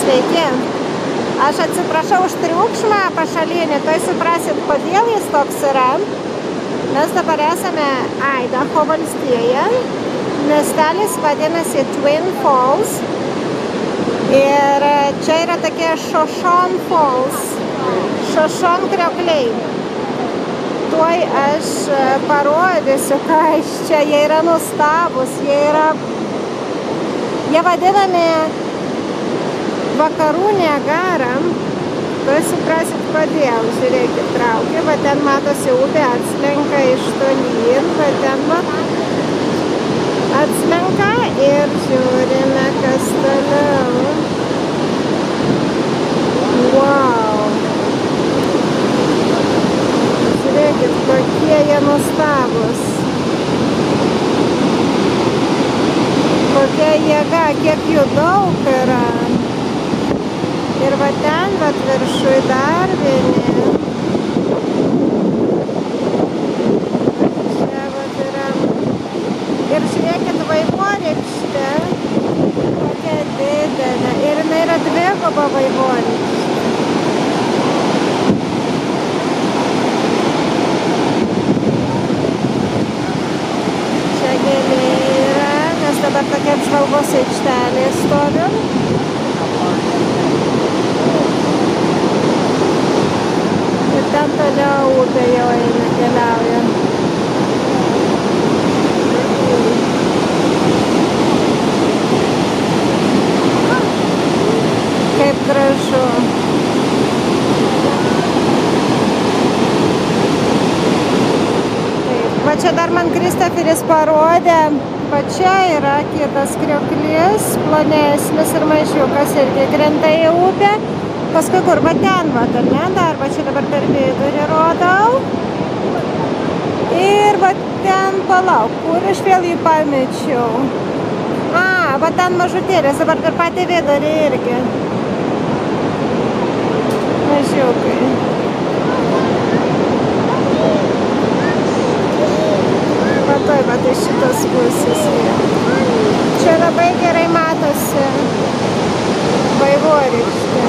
Sveiki. Aš atsiprašau už triukšmą pašalinį, tai suprasit, kodėl jis toks yra. Mes dabar esame Idaho valstijoje. Miestelis vadinasi Twin Falls. Ir čia yra tokie Shoshone Falls. Shoshone kriokliai. Tuoj aš parodysiu, ką iš čia. Jie yra nuostabūs. Jie vadinami vakarų Niagara. Tuoj suprasit, kodėl. Žiūrėkit, traukia, va ten matosi upė atslenka iš tolyn, va ten va atslenka ir žiūrime, kas toliau. Wow! Žiūrėkit, kokie jie nuostabūs. Kokia jėga, kiek jų daug yra. Ir va ten, va viršui dar vieni. Čia va yra. Ir žiūrėkit, vaivorykštė. Kokia didelė. Ir jinai yra dviguba vaivorykštė. Čia gėlė yra, nes dabar tokia apžvalgos aikštelė stovim. Ir ten toliau upė jau eina, keliauja. Kaip gražu. Taip. Va čia dar man Kristoferis parodė, va čia yra kitas krioklis, plonesnis ir mažiukas irgi krenta į upę. Paskui kur, va ten, va ten, ne, dar, va čia dabar per vidurį rodau. Ir va ten, palauk, kur aš vėl jį pamečiau. Va ten mažutėlės, dabar per patį vidurį irgi. Mažiukai. Va toj, va tai šitas pusės. Čia labai gerai matosi vaivorykštė.